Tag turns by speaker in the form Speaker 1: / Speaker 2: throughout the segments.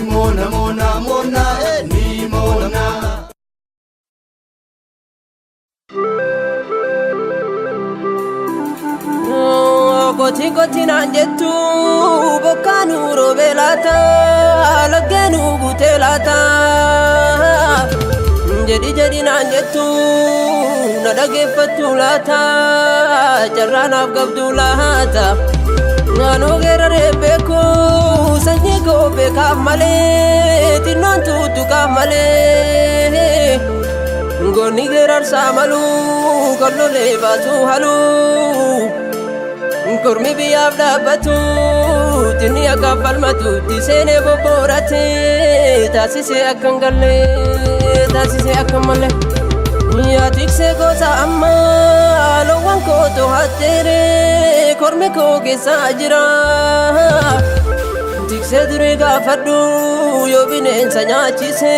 Speaker 1: mona mona mona ni mona
Speaker 2: Koti koti nanjetu bokanu robelata lagenu gutelata jadi jadi nanjetu nadagefatulata jarana gabdulata ngano gerare beko sanye go beka male tinontu tukamale ngoni gerar samalu kolole batu halu Kurmi biyaf dabbatu tini akka falmatutti seene bobborate taasise akkan galle taasise akkan malle yaa tiksee gosa amma loowwan koo to'atteere kormi koo keessaa jira tiksee duree gaafadhu yoo bineensa nyaachise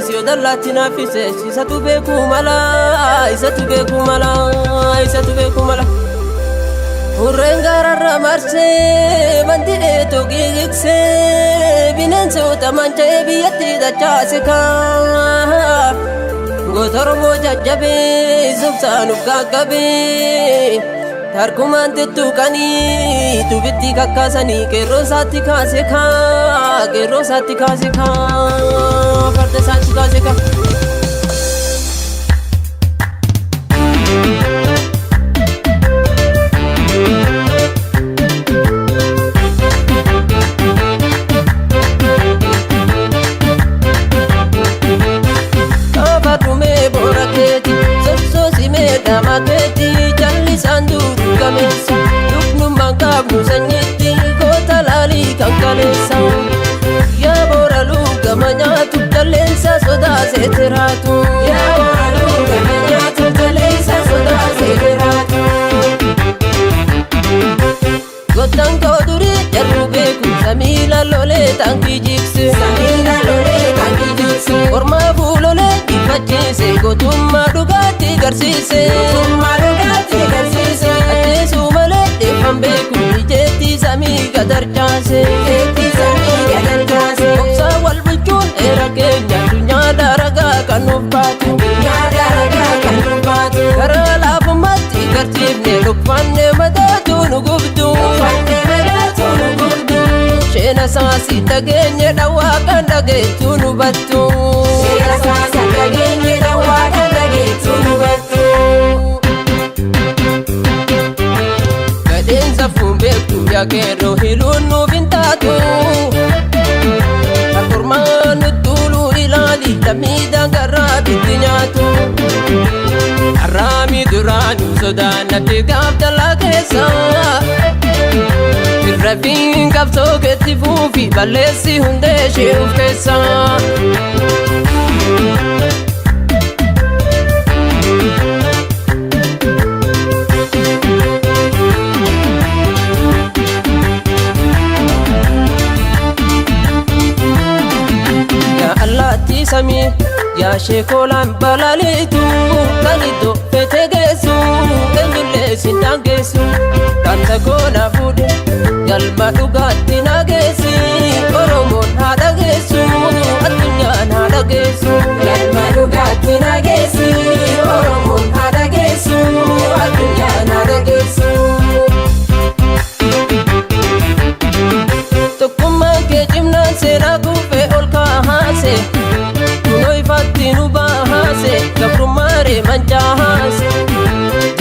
Speaker 2: siyoo dallaatti naaffise isatu beekuu mala isatu beekuu mala isatu beekuu mala Urengara marse bandi eto gigse binenso tamanje biyati da chasika gotormo jajjabe subsanu gagabe tarkumante tukani tubitti kakkasani kero satti kaseka farde satti kaseka Maketi jalli sanduru kamesa luknu mangabnu sanyiti kota lali kankalesa ya bora luga manyatu talensa soda seteratu ya bora luga manyatu talensa soda seteratu gotan koduri jarube ku samila lole tanki jikse orma bulole ifachise gotumma dugati garsise ateesu male defambe kuni jetti samii gadarchaase obsa wal bulchuun era keenya addunyaa daragaa kan nuuf baatu gara laafummaatti garsiifne dhokfanne mataatu nu gubdu sheena saasi dhageenye dhawaa kan dhageettu nu battu Gadenza fumbektu ya kero hilunu bintatu Akurmanu tulu ilali lamida garabi dinyatu Arami duranu sodana tigaf dalakesa Irrafin kapso keti fufi balesi hunde sheuf kesa Sami ya shekolan balalitu kalido fetegesu enjule sindangesu tanta kona fude galma dugatti nagesi oromon hadagesu addunyan hadagesu galma dugatti nagesi oromon hadagesu addunyan hadagesu tokkummaa kee cimnaan seenaa kuufee ol kaahase Fatinu bahase gabrumare manjahase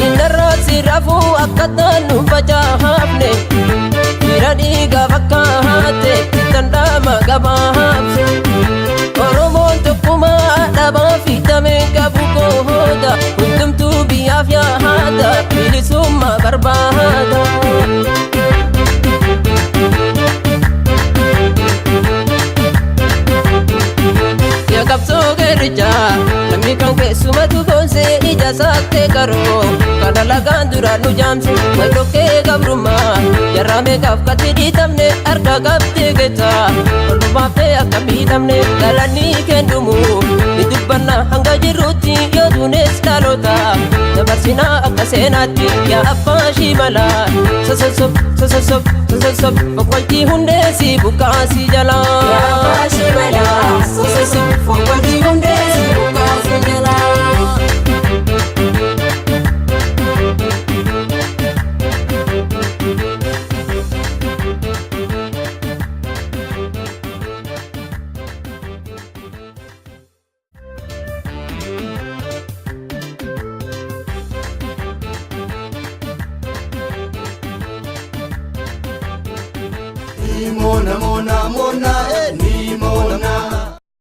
Speaker 2: inarasi rafu akatanu bajahapne iradi gavakahate tandama gabahapse oromon tukuma daba fitame gabuko hoda kuntumtu biafya hada bilisumma barbahada Kapso gerja namni kan keessumatu boonse ija saatte garoo kana lagaan dura nu jaamse mayroke gabruma jarrame kafkatti dhiitamne arga qabte geta olbaafe akka miidhamne galanii kennumu ni dubbanna hanga jirrutti yoo duunes dhaloota dabarsinaa akka seenaatti yaa abbaa shimala sososob boqqolchii hundeesi buqqaasii jalaa
Speaker 1: ni mona mona mona